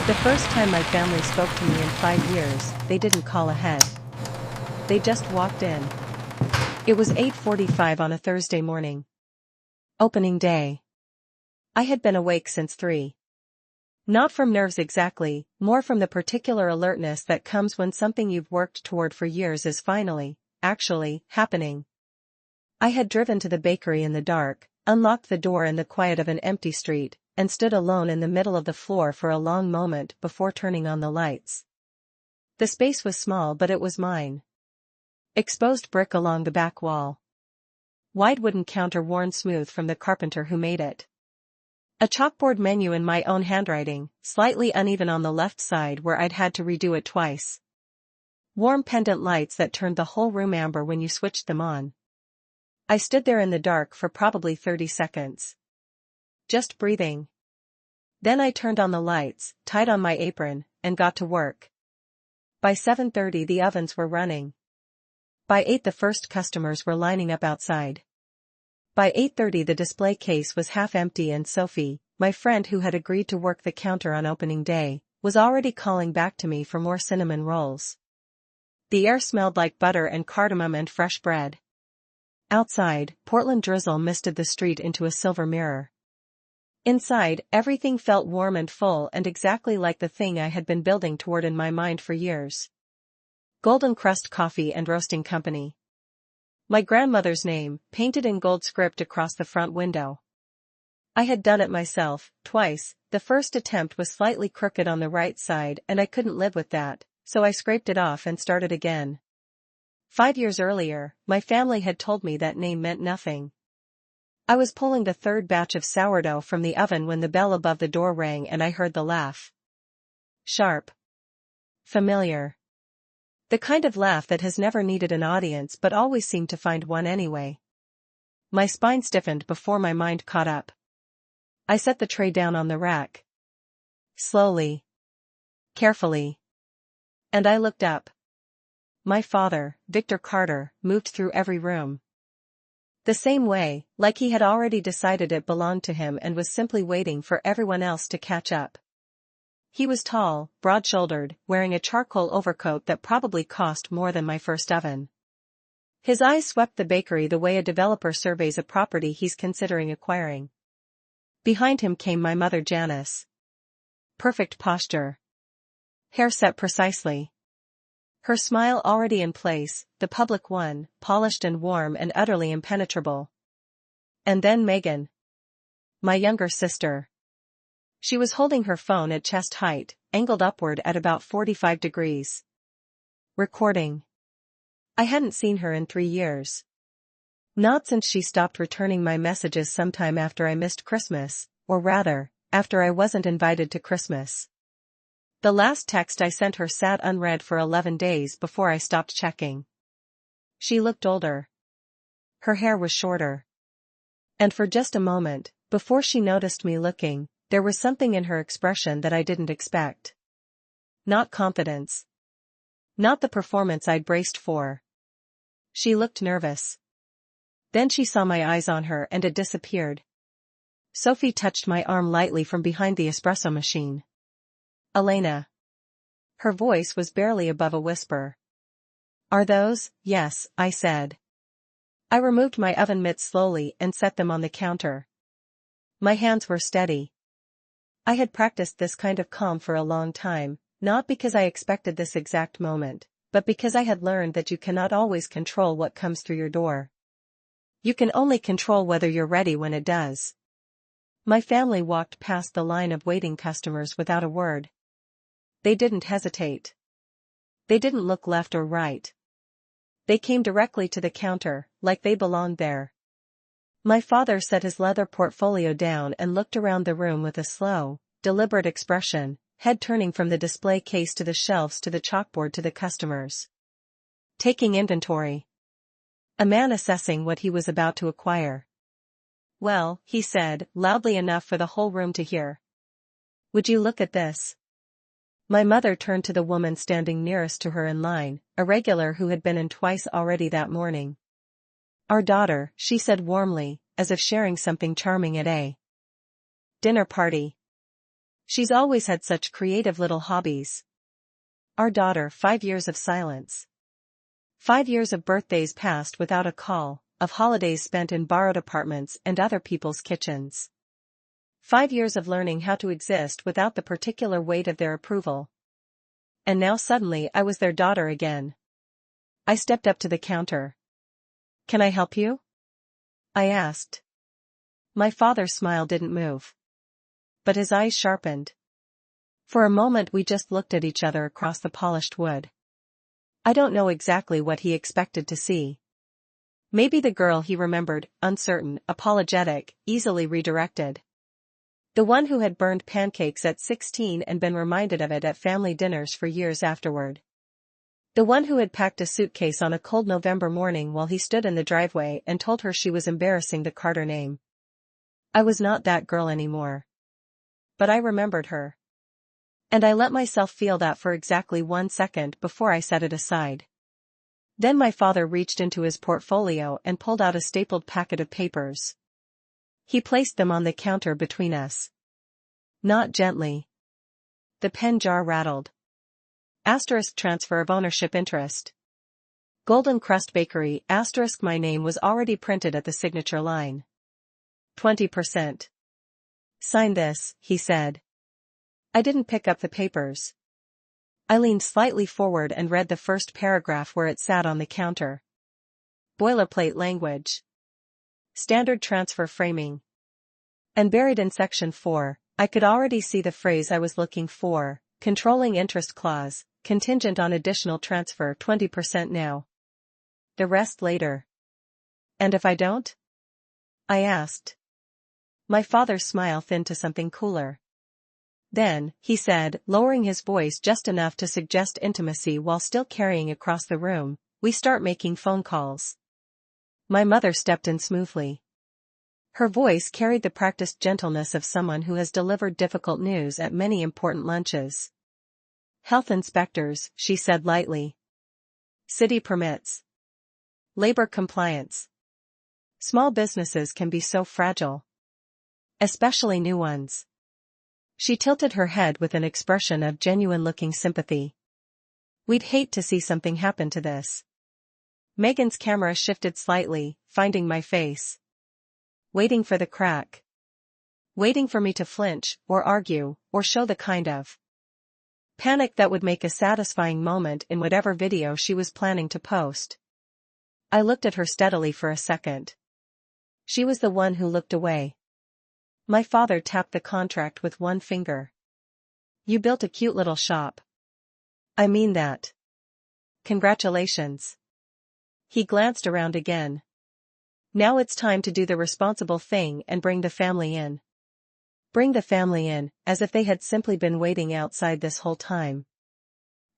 The first time my family spoke to me in 5 years, they didn't call ahead. They just walked in. It was 8:45 on a Thursday morning. Opening day. I had been awake since 3. Not from nerves exactly, more from the particular alertness that comes when something you've worked toward for years is finally, actually, happening. I had driven to the bakery in the dark, unlocked the door in the quiet of an empty street, and stood alone in the middle of the floor for a long moment before turning on the lights. The space was small, but it was mine. Exposed brick along the back wall. Wide wooden counter worn smooth from the carpenter who made it. A chalkboard menu in my own handwriting, slightly uneven on the left side where I'd had to redo it twice. Warm pendant lights that turned the whole room amber when you switched them on. I stood there in the dark for probably 30 seconds. Just breathing. Then I turned on the lights, tied on my apron, and got to work. By 7:30 the ovens were running. By 8 the first customers were lining up outside. By 8:30 the display case was half empty and Sophie, my friend who had agreed to work the counter on opening day, was already calling back to me for more cinnamon rolls. The air smelled like butter and cardamom and fresh bread. Outside, Portland drizzle misted the street into a silver mirror. Inside, everything felt warm and full and exactly like the thing I had been building toward in my mind for years. Golden Crust Coffee and Roasting Company. My grandmother's name, painted in gold script across the front window. I had done it myself, twice. The first attempt was slightly crooked on the right side and I couldn't live with that, so I scraped it off and started again. 5 years earlier, my family had told me that name meant nothing. I was pulling the third batch of sourdough from the oven when the bell above the door rang and I heard the laugh. Sharp. Familiar. The kind of laugh that has never needed an audience but always seemed to find one anyway. My spine stiffened before my mind caught up. I set the tray down on the rack. Slowly. Carefully. And I looked up. My father, Victor Carter, moved through every room. The same way, like he had already decided it belonged to him and was simply waiting for everyone else to catch up. He was tall, broad-shouldered, wearing a charcoal overcoat that probably cost more than my first oven. His eyes swept the bakery the way a developer surveys a property he's considering acquiring. Behind him came my mother Janice. Perfect posture. Hair set precisely. Her smile already in place, the public one, polished and warm and utterly impenetrable. And then Megan. My younger sister. She was holding her phone at chest height, angled upward at about 45 degrees. Recording. I hadn't seen her in 3 years. Not since she stopped returning my messages sometime after I missed Christmas, or rather, after I wasn't invited to Christmas. The last text I sent her sat unread for 11 days before I stopped checking. She looked older. Her hair was shorter. And for just a moment, before she noticed me looking, there was something in her expression that I didn't expect. Not confidence. Not the performance I'd braced for. She looked nervous. Then she saw my eyes on her and it disappeared. Sophie touched my arm lightly from behind the espresso machine. Elena. Her voice was barely above a whisper. Are those? Yes, I said. I removed my oven mitts slowly and set them on the counter. My hands were steady. I had practiced this kind of calm for a long time, not because I expected this exact moment, but because I had learned that you cannot always control what comes through your door. You can only control whether you're ready when it does. My family walked past the line of waiting customers without a word. They didn't hesitate. They didn't look left or right. They came directly to the counter, like they belonged there. My father set his leather portfolio down and looked around the room with a slow, deliberate expression, head turning from the display case to the shelves to the chalkboard to the customers. Taking inventory. A man assessing what he was about to acquire. Well, he said, loudly enough for the whole room to hear. Would you look at this? My mother turned to the woman standing nearest to her in line, a regular who had been in twice already that morning. Our daughter, she said warmly, as if sharing something charming at a dinner party. She's always had such creative little hobbies. Our daughter, 5 years of silence. 5 years of birthdays passed without a call, of holidays spent in borrowed apartments and other people's kitchens. 5 years of learning how to exist without the particular weight of their approval. And now suddenly I was their daughter again. I stepped up to the counter. "Can I help you?" I asked. My father's smile didn't move. But his eyes sharpened. For a moment we just looked at each other across the polished wood. I don't know exactly what he expected to see. Maybe the girl he remembered, uncertain, apologetic, easily redirected. The one who had burned pancakes at 16 and been reminded of it at family dinners for years afterward. The one who had packed a suitcase on a cold November morning while he stood in the driveway and told her she was embarrassing the Carter name. I was not that girl anymore. But I remembered her. And I let myself feel that for exactly 1 second before I set it aside. Then my father reached into his portfolio and pulled out a stapled packet of papers. He placed them on the counter between us. Not gently. The pen jar rattled. Asterisk transfer of ownership interest. Golden Crust Bakery, asterisk my name was already printed at the signature line. 20%. Sign this, he said. I didn't pick up the papers. I leaned slightly forward and read the first paragraph where it sat on the counter. Boilerplate language. Standard transfer framing. And buried in section 4, I could already see the phrase I was looking for, controlling interest clause, contingent on additional transfer 20% now. The rest later. And if I don't? I asked. My father's smile thinned to something cooler. Then, he said, lowering his voice just enough to suggest intimacy while still carrying across the room, we start making phone calls. My mother stepped in smoothly. Her voice carried the practiced gentleness of someone who has delivered difficult news at many important lunches. Health inspectors, she said lightly. City permits. Labor compliance. Small businesses can be so fragile. Especially new ones. She tilted her head with an expression of genuine-looking sympathy. We'd hate to see something happen to this. Megan's camera shifted slightly, finding my face. Waiting for the crack. Waiting for me to flinch, or argue, or show the kind of panic that would make a satisfying moment in whatever video she was planning to post. I looked at her steadily for a second. She was the one who looked away. My father tapped the contract with one finger. You built a cute little shop. I mean that. Congratulations. He glanced around again. Now it's time to do the responsible thing and bring the family in. Bring the family in, as if they had simply been waiting outside this whole time.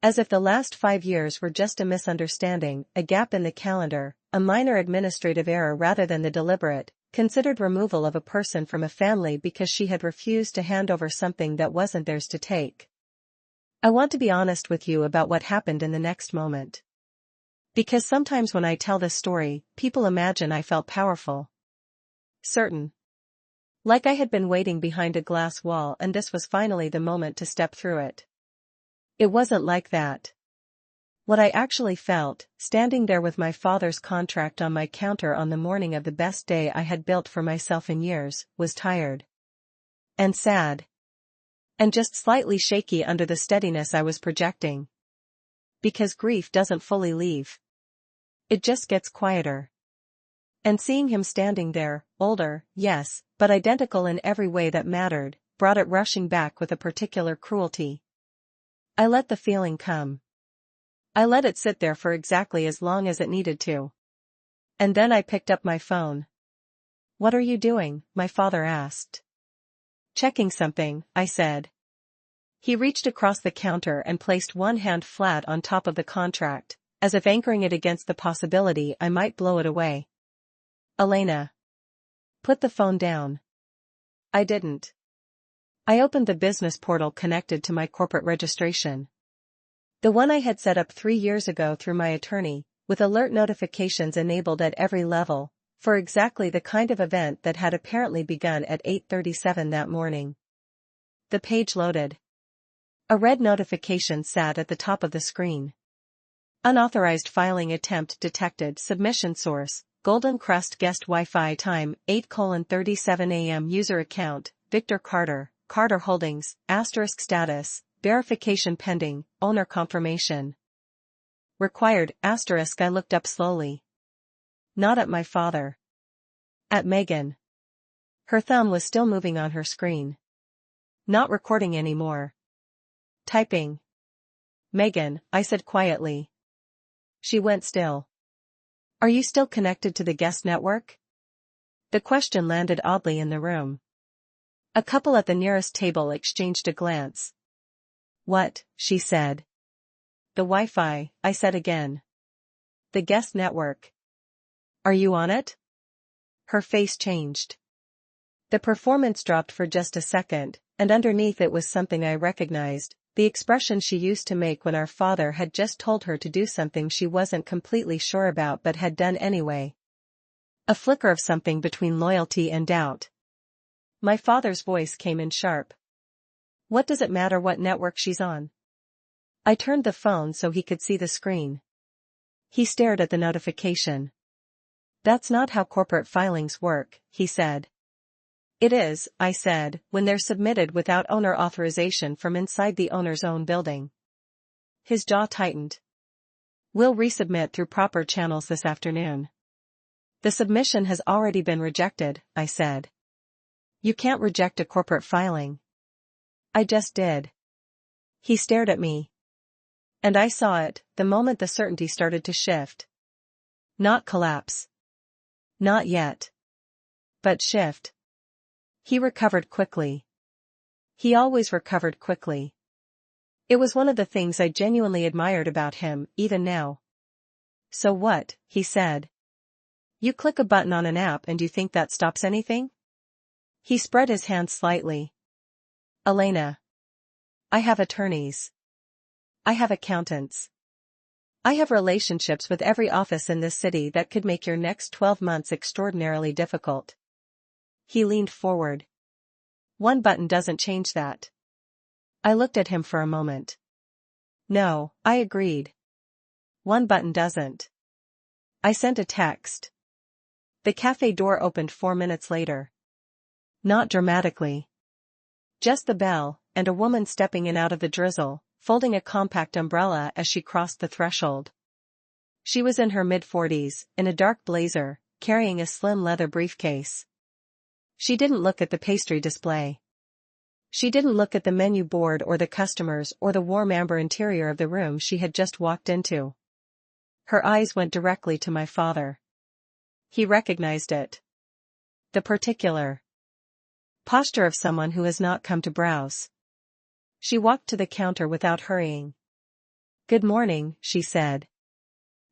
As if the last 5 years were just a misunderstanding, a gap in the calendar, a minor administrative error rather than the deliberate, considered removal of a person from a family because she had refused to hand over something that wasn't theirs to take. I want to be honest with you about what happened in the next moment. Because sometimes when I tell this story, people imagine I felt powerful. Certain. Like I had been waiting behind a glass wall and this was finally the moment to step through it. It wasn't like that. What I actually felt, standing there with my father's contract on my counter on the morning of the best day I had built for myself in years, was tired. And sad. And just slightly shaky under the steadiness I was projecting. Because grief doesn't fully leave. It just gets quieter. And seeing him standing there, older, yes, but identical in every way that mattered, brought it rushing back with a particular cruelty. I let the feeling come. I let it sit there for exactly as long as it needed to. And then I picked up my phone. What are you doing? My father asked. Checking something, I said. He reached across the counter and placed one hand flat on top of the contract, as if anchoring it against the possibility I might blow it away. Elena. Put the phone down. I didn't. I opened the business portal connected to my corporate registration. The one I had set up 3 years ago through my attorney, with alert notifications enabled at every level, for exactly the kind of event that had apparently begun at 8:37 that morning. The page loaded. A red notification sat at the top of the screen. Unauthorized filing attempt detected. Submission source, Golden Crust guest Wi-Fi time, 8:37 a.m. User account, Victor Carter, Carter Holdings, * status, verification pending, owner confirmation. Required, *. I looked up slowly. Not at my father. At Megan. Her thumb was still moving on her screen. Not recording anymore. Typing. Megan, I said quietly. She went still. Are you still connected to the guest network? The question landed oddly in the room. A couple at the nearest table exchanged a glance. What, she said. The Wi-Fi, I said again. The guest network. Are you on it? Her face changed. The performance dropped for just a second, and underneath it was something I recognized, the expression she used to make when our father had just told her to do something she wasn't completely sure about but had done anyway. A flicker of something between loyalty and doubt. My father's voice came in sharp. What does it matter what network she's on? I turned the phone so he could see the screen. He stared at the notification. That's not how corporate filings work, he said. It is, I said, when they're submitted without owner authorization from inside the owner's own building. His jaw tightened. We'll resubmit through proper channels this afternoon. The submission has already been rejected, I said. You can't reject a corporate filing. I just did. He stared at me. And I saw it, the moment the certainty started to shift. Not collapse. Not yet. But shift. He recovered quickly. He always recovered quickly. It was one of the things I genuinely admired about him, even now. So what, he said. You click a button on an app and you think that stops anything? He spread his hands slightly. Elena. I have attorneys. I have accountants. I have relationships with every office in this city that could make your next 12 months extraordinarily difficult. He leaned forward. One button doesn't change that. I looked at him for a moment. No, I agreed. One button doesn't. I sent a text. The cafe door opened 4 minutes later. Not dramatically. Just the bell, and a woman stepping in out of the drizzle, folding a compact umbrella as she crossed the threshold. She was in her mid-40s, in a dark blazer, carrying a slim leather briefcase. She didn't look at the pastry display. She didn't look at the menu board or the customers or the warm amber interior of the room she had just walked into. Her eyes went directly to my father. He recognized it. The particular posture of someone who has not come to browse. She walked to the counter without hurrying. Good morning, she said.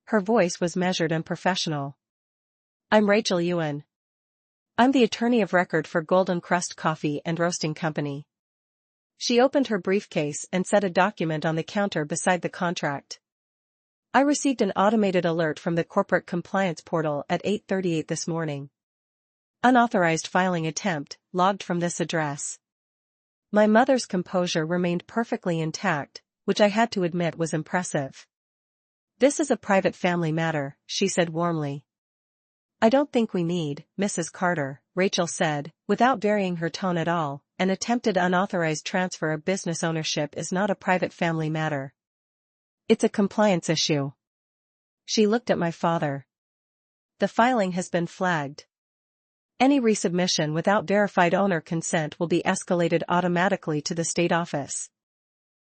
Her voice was measured and professional. I'm Rachel Ewan. I'm the attorney of record for Golden Crust Coffee and Roasting Company. She opened her briefcase and set a document on the counter beside the contract. I received an automated alert from the corporate compliance portal at 8:38 this morning. Unauthorized filing attempt, logged from this address. My mother's composure remained perfectly intact, which I had to admit was impressive. This is a private family matter, she said warmly. I don't think we need, Mrs. Carter, Rachel said, without varying her tone at all. An attempted unauthorized transfer of business ownership is not a private family matter. It's a compliance issue. She looked at my father. The filing has been flagged. Any resubmission without verified owner consent will be escalated automatically to the state office.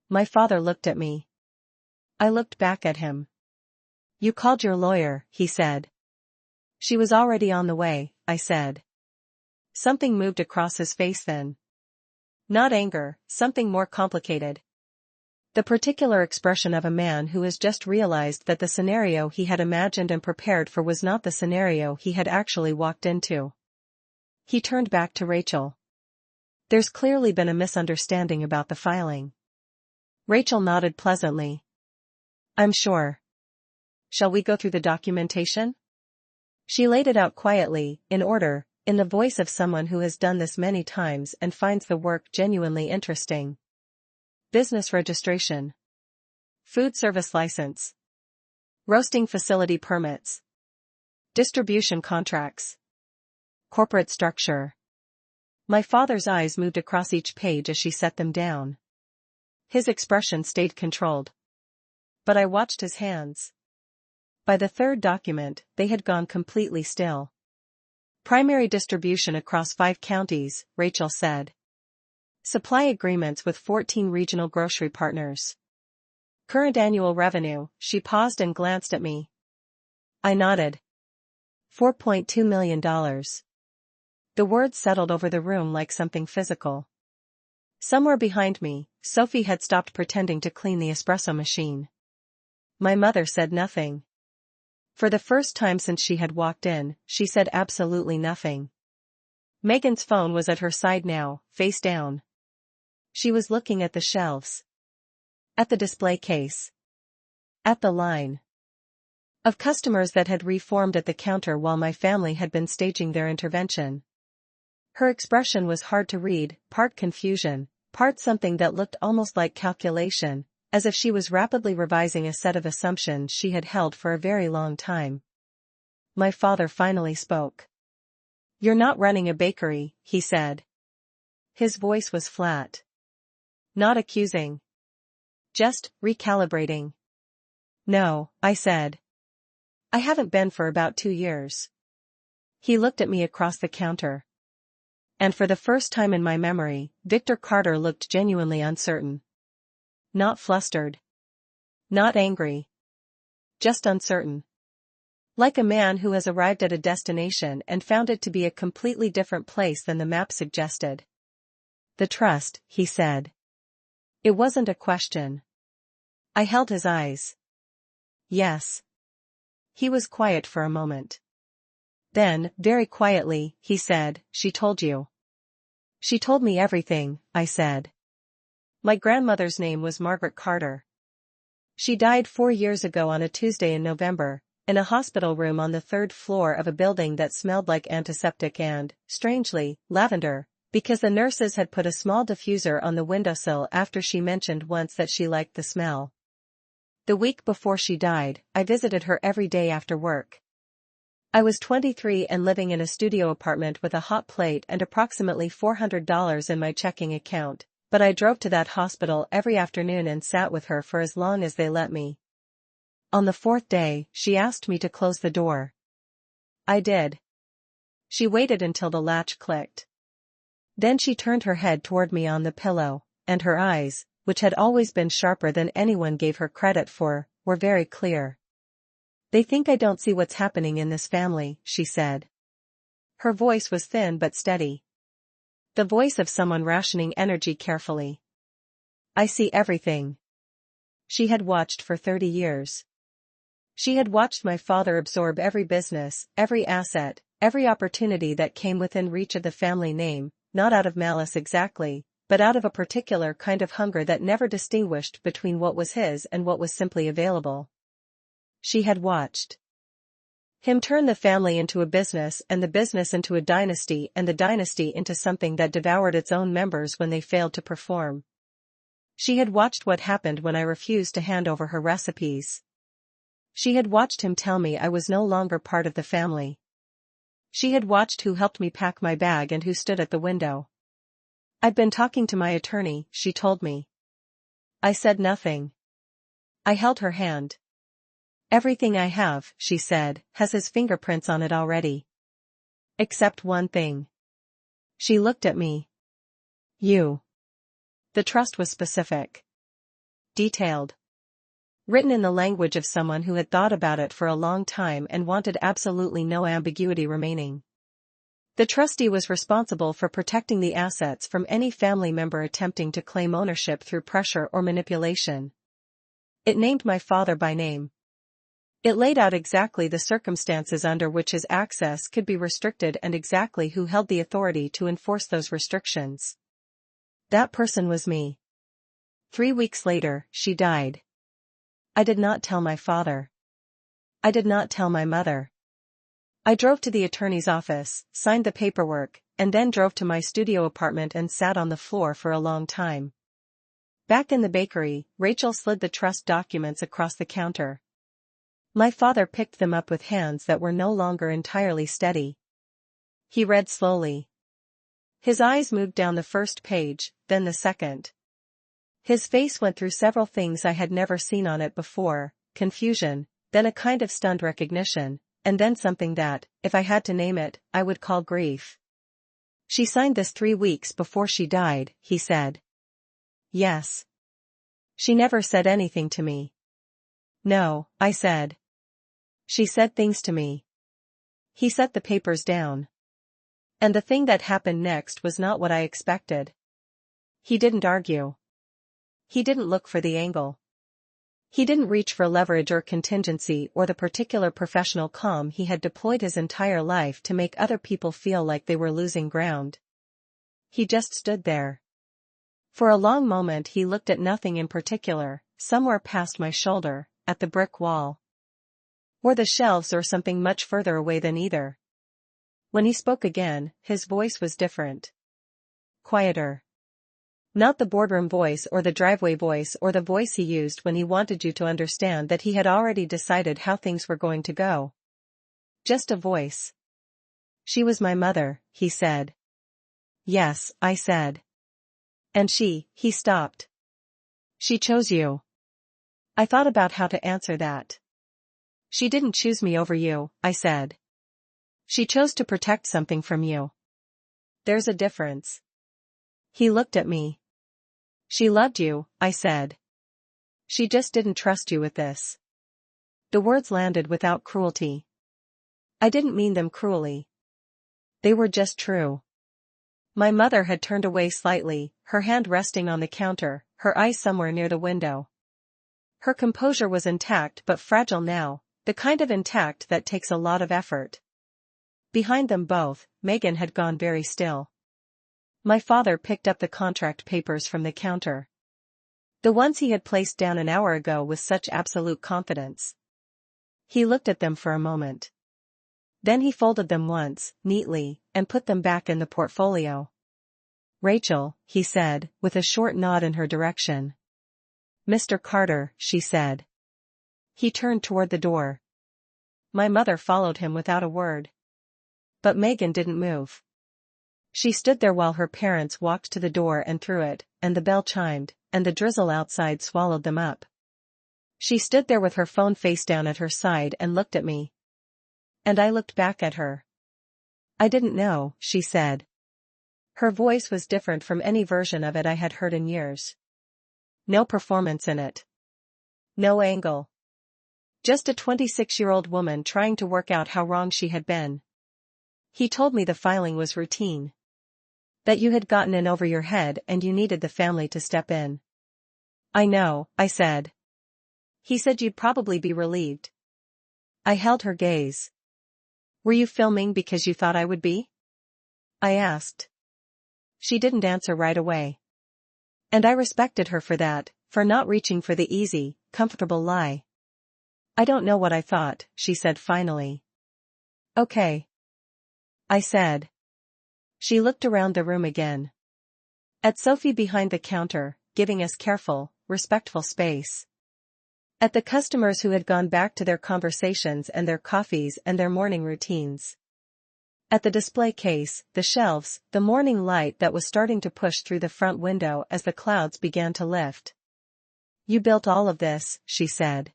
My father looked at me. I looked back at him. You called your lawyer, he said. She was already on the way, I said. Something moved across his face then. Not anger, something more complicated. The particular expression of a man who has just realized that the scenario he had imagined and prepared for was not the scenario he had actually walked into. He turned back to Rachel. There's clearly been a misunderstanding about the filing. Rachel nodded pleasantly. I'm sure. Shall we go through the documentation? She laid it out quietly, in order, in the voice of someone who has done this many times and finds the work genuinely interesting. Business registration. Food service license. Roasting facility permits. Distribution contracts. Corporate structure. My father's eyes moved across each page as she set them down. His expression stayed controlled. But I watched his hands. By the third document, they had gone completely still. Primary distribution across 5 counties, Rachel said. Supply agreements with 14 regional grocery partners. Current annual revenue. She paused and glanced at me. I nodded. $4.2 million. The words settled over the room like something physical. Somewhere behind me, Sophie had stopped pretending to clean the espresso machine. My mother said nothing. For the first time since she had walked in, she said absolutely nothing. Megan's phone was at her side now, face down. She was looking at the shelves. At the display case. At the line of customers that had reformed at the counter while my family had been staging their intervention. Her expression was hard to read, part confusion, part something that looked almost like calculation, as if she was rapidly revising a set of assumptions she had held for a very long time. My father finally spoke. "You're not running a bakery," he said. His voice was flat. Not accusing. Just recalibrating. "No," I said. "I haven't been for about 2 years." He looked at me across the counter. And for the first time in my memory, Victor Carter looked genuinely uncertain. Not flustered. Not angry. Just uncertain. Like a man who has arrived at a destination and found it to be a completely different place than the map suggested. "The trust," he said. It wasn't a question. I held his eyes. "Yes." He was quiet for a moment. Then, very quietly, he said, "She told you." "She told me everything," I said. My grandmother's name was Margaret Carter. She died 4 years ago on a Tuesday in November, in a hospital room on the 3rd floor of a building that smelled like antiseptic and, strangely, lavender, because the nurses had put a small diffuser on the windowsill after she mentioned once that she liked the smell. The week before she died, I visited her every day after work. I was 23 and living in a studio apartment with a hot plate and approximately $400 in my checking account. But I drove to that hospital every afternoon and sat with her for as long as they let me. On the 4th day, she asked me to close the door. I did. She waited until the latch clicked. Then she turned her head toward me on the pillow, and her eyes, which had always been sharper than anyone gave her credit for, were very clear. "They think I don't see what's happening in this family," she said. Her voice was thin but steady. The voice of someone rationing energy carefully. "I see everything." She had watched for 30 years. She had watched my father absorb every business, every asset, every opportunity that came within reach of the family name, not out of malice exactly, but out of a particular kind of hunger that never distinguished between what was his and what was simply available. She had watched him turn the family into a business and the business into a dynasty and the dynasty into something that devoured its own members when they failed to perform. She had watched what happened when I refused to hand over her recipes. She had watched him tell me I was no longer part of the family. She had watched who helped me pack my bag and who stood at the window. "I'd been talking to my attorney," she told me. I said nothing. I held her hand. "Everything I have," she said, "has his fingerprints on it already. Except one thing." She looked at me. "You." The trust was specific. Detailed. Written in the language of someone who had thought about it for a long time and wanted absolutely no ambiguity remaining. The trustee was responsible for protecting the assets from any family member attempting to claim ownership through pressure or manipulation. It named my father by name. It laid out exactly the circumstances under which his access could be restricted and exactly who held the authority to enforce those restrictions. That person was me. 3 weeks later, she died. I did not tell my father. I did not tell my mother. I drove to the attorney's office, signed the paperwork, and then drove to my studio apartment and sat on the floor for a long time. Back in the bakery, Rachel slid the trust documents across the counter. My father picked them up with hands that were no longer entirely steady. He read slowly. His eyes moved down the first page, then the second. His face went through several things I had never seen on it before: confusion, then a kind of stunned recognition, and then something that, if I had to name it, I would call grief. "She signed this 3 weeks before she died," he said. "Yes." "She never said anything to me." "No," I said. "She said things to me." He set the papers down. And the thing that happened next was not what I expected. He didn't argue. He didn't look for the angle. He didn't reach for leverage or contingency or the particular professional calm he had deployed his entire life to make other people feel like they were losing ground. He just stood there. For a long moment he looked at nothing in particular, somewhere past my shoulder, at the brick wall. Or the shelves, or something much further away than either. When he spoke again, his voice was different. Quieter. Not the boardroom voice or the driveway voice or the voice he used when he wanted you to understand that he had already decided how things were going to go. Just a voice. "She was my mother," he said. "Yes," I said. "And he stopped. "She chose you." I thought about how to answer that. "She didn't choose me over you," I said. "She chose to protect something from you. There's a difference." He looked at me. "She loved you," I said. "She just didn't trust you with this." The words landed without cruelty. I didn't mean them cruelly. They were just true. My mother had turned away slightly, her hand resting on the counter, her eyes somewhere near the window. Her composure was intact but fragile now, the kind of intact that takes a lot of effort. Behind them both, Megan had gone very still. My father picked up the contract papers from the counter. The ones he had placed down an hour ago with such absolute confidence. He looked at them for a moment. Then he folded them once, neatly, and put them back in the portfolio. "Rachel," he said, with a short nod in her direction. "Mr. Carter," she said. He turned toward the door. My mother followed him without a word. But Megan didn't move. She stood there while her parents walked to the door and through it, and the bell chimed, and the drizzle outside swallowed them up. She stood there with her phone face down at her side and looked at me. And I looked back at her. "I didn't know," she said. Her voice was different from any version of it I had heard in years. No performance in it. No angle. Just a 26-year-old woman trying to work out how wrong she had been. "He told me the filing was routine. That you had gotten in over your head and you needed the family to step in." "I know," I said. "He said you'd probably be relieved." I held her gaze. "Were you filming because you thought I would be?" I asked. She didn't answer right away. And I respected her for that, for not reaching for the easy, comfortable lie. "I don't know what I thought," she said finally. "Okay," I said. She looked around the room again. At Sophie behind the counter, giving us careful, respectful space. At the customers who had gone back to their conversations and their coffees and their morning routines. At the display case, the shelves, the morning light that was starting to push through the front window as the clouds began to lift. "You built all of this," she said.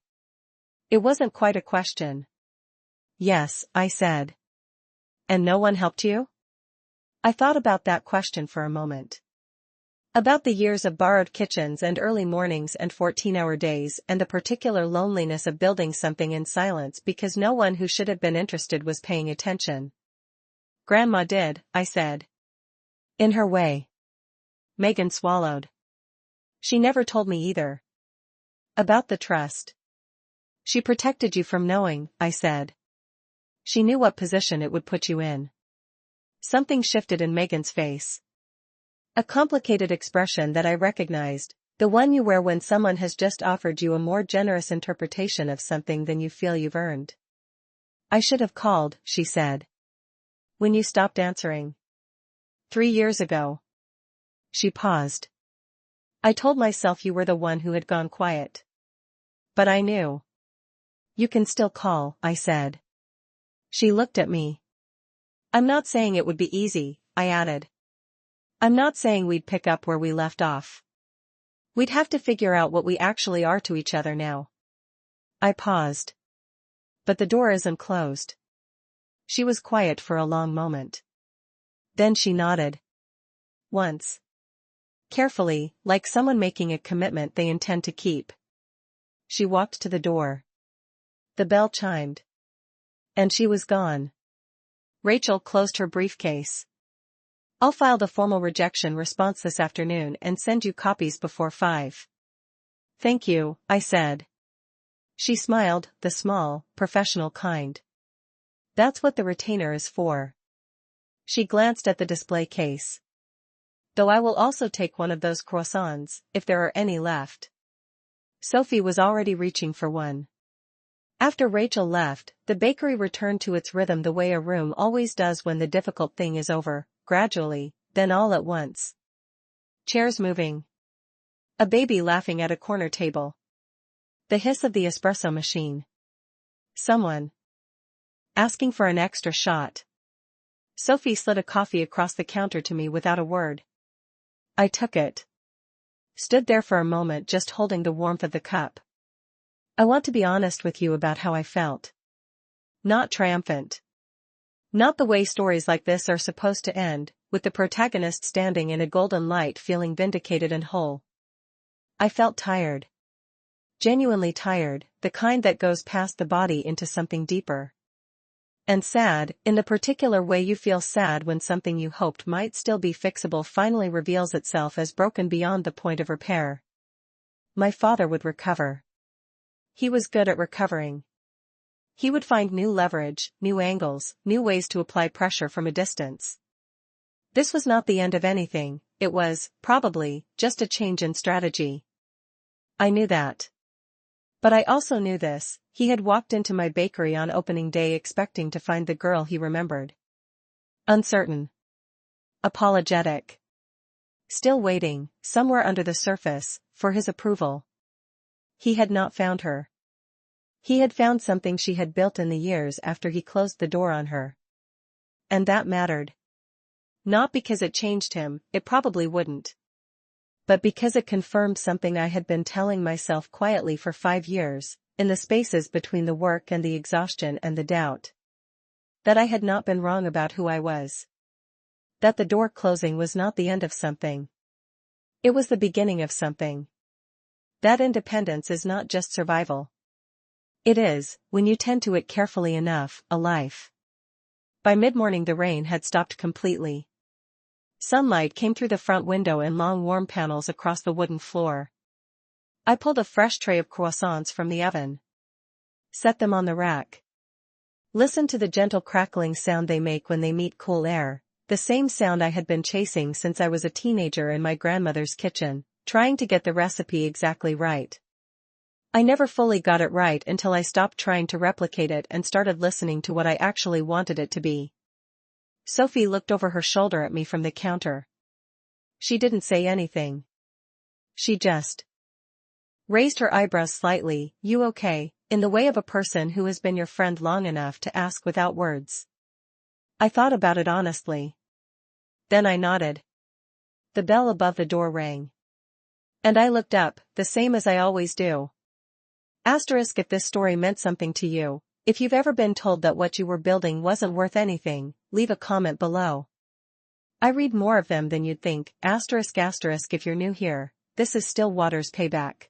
It wasn't quite a question. "Yes," I said. "And no one helped you?" I thought about that question for a moment. About the years of borrowed kitchens and early mornings and 14-hour days and the particular loneliness of building something in silence because no one who should have been interested was paying attention. "Grandma did," I said. "In her way." Megan swallowed. "She never told me either." "About the trust." "She protected you from knowing," I said. "She knew what position it would put you in." Something shifted in Megan's face. A complicated expression that I recognized, the one you wear when someone has just offered you a more generous interpretation of something than you feel you've earned. I should have called, she said. When you stopped answering. 3 years ago. She paused. I told myself you were the one who had gone quiet. But I knew. You can still call, I said. She looked at me. I'm not saying it would be easy, I added. I'm not saying we'd pick up where we left off. We'd have to figure out what we actually are to each other now. I paused. But the door isn't closed. She was quiet for a long moment. Then she nodded. Once. Carefully, like someone making a commitment they intend to keep. She walked to the door. The bell chimed. And she was gone. Rachel closed her briefcase. I'll file the formal rejection response this afternoon and send you copies before 5. Thank you, I said. She smiled, the small, professional kind. That's what the retainer is for. She glanced at the display case. Though I will also take one of those croissants, if there are any left. Sophie was already reaching for one. After Rachel left, the bakery returned to its rhythm the way a room always does when the difficult thing is over, gradually, then all at once. Chairs moving. A baby laughing at a corner table. The hiss of the espresso machine. Someone asking for an extra shot. Sophie slid a coffee across the counter to me without a word. I took it. Stood there for a moment just holding the warmth of the cup. I want to be honest with you about how I felt. Not triumphant. Not the way stories like this are supposed to end, with the protagonist standing in a golden light feeling vindicated and whole. I felt tired. Genuinely tired, the kind that goes past the body into something deeper. And sad, in the particular way you feel sad when something you hoped might still be fixable finally reveals itself as broken beyond the point of repair. My father would recover. He was good at recovering. He would find new leverage, new angles, new ways to apply pressure from a distance. This was not the end of anything, it was, probably, just a change in strategy. I knew that. But I also knew this, he had walked into my bakery on opening day expecting to find the girl he remembered. Uncertain. Apologetic. Still waiting, somewhere under the surface, for his approval. He had not found her. He had found something she had built in the years after he closed the door on her. And that mattered. Not because it changed him, it probably wouldn't. But because it confirmed something I had been telling myself quietly for 5 years, in the spaces between the work and the exhaustion and the doubt. That I had not been wrong about who I was. That the door closing was not the end of something. It was the beginning of something. That independence is not just survival. It is, when you tend to it carefully enough, a life. By mid-morning the rain had stopped completely. Sunlight came through the front window in long warm panels across the wooden floor. I pulled a fresh tray of croissants from the oven. Set them on the rack. Listened to the gentle crackling sound they make when they meet cool air, the same sound I had been chasing since I was a teenager in my grandmother's kitchen, trying to get the recipe exactly right. I never fully got it right until I stopped trying to replicate it and started listening to what I actually wanted it to be. Sophie looked over her shoulder at me from the counter. She didn't say anything. She just raised her eyebrows slightly, "You okay?" in the way of a person who has been your friend long enough to ask without words. I thought about it honestly. Then I nodded. The bell above the door rang. And I looked up, the same as I always do. Asterisk if this story meant something to you, if you've ever been told that what you were building wasn't worth anything, leave a comment below. I read more of them than you'd think, asterisk if you're new here, this is Stillwater's Payback.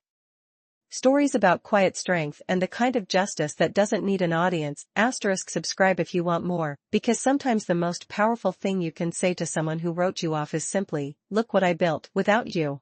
Stories about quiet strength and the kind of justice that doesn't need an audience, asterisk subscribe if you want more, because sometimes the most powerful thing you can say to someone who wrote you off is simply, look what I built, without you.